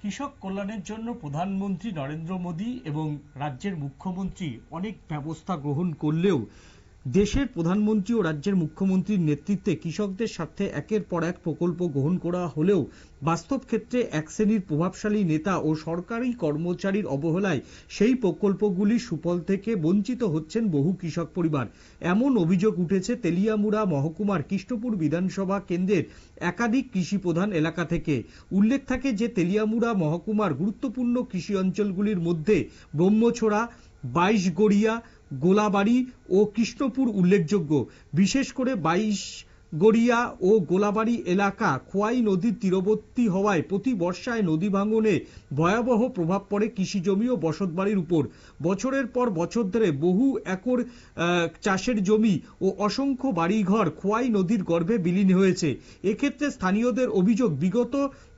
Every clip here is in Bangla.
কৃষক কল্যাণের জন্য প্রধানমন্ত্রী নরেন্দ্র মোদী এবং রাজ্যের মুখ্যমন্ত্রী অনেক ব্যবস্থা গ্রহণ করলেও দেশের প্রধানমন্ত্রী ও রাজ্যের মুখ্যমন্ত্রীর নেতৃত্বে কৃষকদের স্বার্থে একের পর এক প্রকল্প গ্রহণ করা হলেও বাস্তব ক্ষেত্রে এক শ্রেণীর প্রভাবশালী নেতা ও সরকারি কর্মচারীর অবহেলায় সেই প্রকল্পগুলির সুফল থেকে বঞ্চিত হচ্ছেন বহু কৃষক পরিবার। এমন অভিযোগ উঠেছে তেলিয়ামুড়া মহকুমার কৃষ্ণপুর বিধানসভা কেন্দ্রের একাধিক কৃষি প্রধান এলাকা থেকে। উল্লেখ থাকে যে তেলিয়ামুড়া মহকুমার গুরুত্বপূর্ণ কৃষি অঞ্চলগুলির মধ্যে ব্রহ্মছড়া, বাইশগড়িয়া, গোলাবাড়ি ও কৃষ্ণপুর উল্লেখযোগ্য। বিশেষ করে বাইশগড়িয়া ও গোলাবাড়ি এলাকা খোয়াই নদীর তীরবর্তী হওয়ায় প্রতি বর্ষায় নদী ভাঙনে ভয়াবহ প্রভাব পড়ে কৃষিজমি ও বসতবাড়ির উপর। বছরের পর বছর ধরে বহু একর চাষের জমি ও অসংখ্য বাড়িঘর খোয়াই নদীর গর্ভে বিলীন হয়েছে। এক্ষেত্রে স্থানীয়দের অভিযোগ, বিগত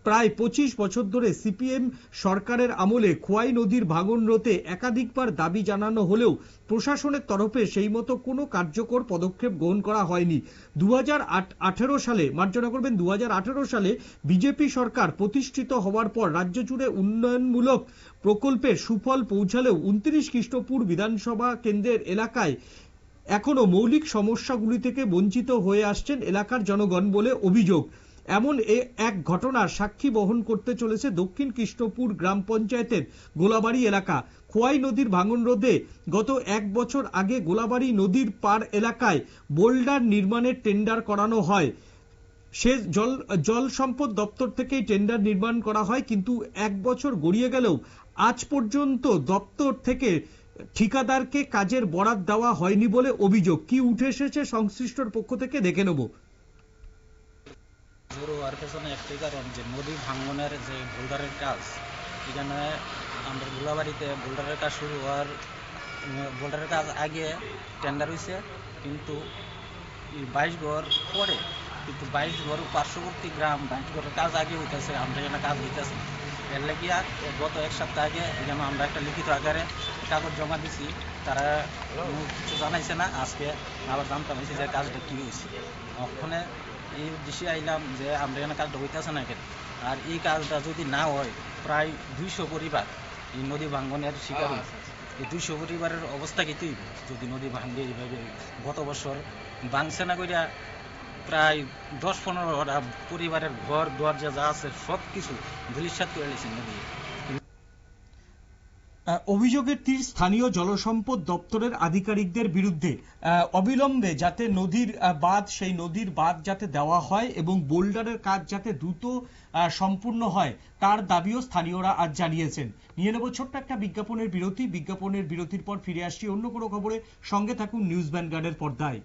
প্রায় 25 বছর ধরে সিপিএম সরকারের আমলে খোয়াই নদীর ভাঙন রোধে একাধিকবার দাবি জানানো হলেও প্রশাসনের তরফে সেই মতো কোনো কার্যকর পদক্ষেপ গ্রহণ করা হয়নি। 2018 সালে মার্জনা করবেন 2018 সালে বিজেপি সরকার প্রতিষ্ঠিত হওয়ার পর রাজ্য জুড়ে উন্নয়নমূলক প্রকল্পের সুফল পৌঁছালেও 29 কৃষ্ণপুর বিধানসভা কেন্দ্রের এলাকায় এখনো মৌলিক সমস্যাগুলি থেকে বঞ্চিত হয়ে আসছেন এলাকার জনগণ বলে অভিযোগ। এমন এক ঘটনার সাক্ষী বহন করতে চলেছে দক্ষিণ কৃষ্ণপুর গ্রাম পঞ্চায়েতের গোলাবাড়ি এলাকা। খোয়াই নদীর ভাঙন রোধে গত 1 বছর আগে গোলাবাড়ি নদীর পার এলাকায় বোল্ডার নির্মাণের টেন্ডার করানো হয়। সে জল সম্পদ দপ্তর থেকেই টেন্ডার নির্মাণ করা হয়, কিন্তু 1 বছর গড়িয়ে গেলেও আজ পর্যন্ত দপ্তর থেকে ঠিকাদারকে কাজের বরাত দেওয়া হয়নি বলে অভিযোগ। কি উঠে এসেছে সংশ্লিষ্টর পক্ষ থেকে দেখে নেব। হওয়ার পেছনে একটাই কারণ যে নদী ভাঙনের যে বোল্ডারের কাজ, এখানে আমরা গোলাবাড়িতে বোল্ডারের কাজ শুরু হওয়ার বোল্ডারের কাজ আগে টেন্ডার হয়েছে, কিন্তু 22 ঘর পরে, কিন্তু 22 ঘর পার্শ্ববর্তী গ্রাম 22 ঘরের কাজ আগে হইতেছে, আমরা এখানে কাজ হইতেছে। এর লাগিয়া গত 1 সপ্তাহ আগে এখানে আমরা একটা লিখিত আকারে কাগজ জমা দিছি, তারা কিছু জানাইছে না। আজকে আবার জানতে পারছি যে কাজটা কী হয়েছে। ওখানে এই উদ্দেশ্যে আইলাম যে আমরা এখানে কাজটা হইতেছে না কেন, আর এই কাজটা যদি না হয় প্রায় 200 পরিবার এই নদী ভাঙ্গনের শিকার হয়েছে। এই 200 পরিবারের অবস্থা কি তুই যদি নদী ভাঙ্গে এইভাবে গত বছর ভাঙছে না কইরা প্রায় 10-15 পরিবারের ঘর দরজা যা আছে সব কিছু ধূলিসাৎ করে নিয়েছে নদী। অভিযোগের তীর স্থানীয় জলসম্পদ দপ্তরের আধিকারিকদের বিরুদ্ধে। অবিলম্বে যাতে নদীর বাঁধ, সেই নদীর বাঁধ যাতে দেওয়া হয় এবং বোল্ডারের কাজ যাতে দ্রুত সম্পূর্ণ হয় তার দাবিও স্থানীয়রা আজ জানিয়েছেন। নিয়ে নেব ছোট্ট একটা বিজ্ঞাপনের বিরতির পর ফিরে আসছি অন্য কোনো খবরে। সঙ্গে থাকুন নিউজ ভ্যানগার্ডের পর্দায়।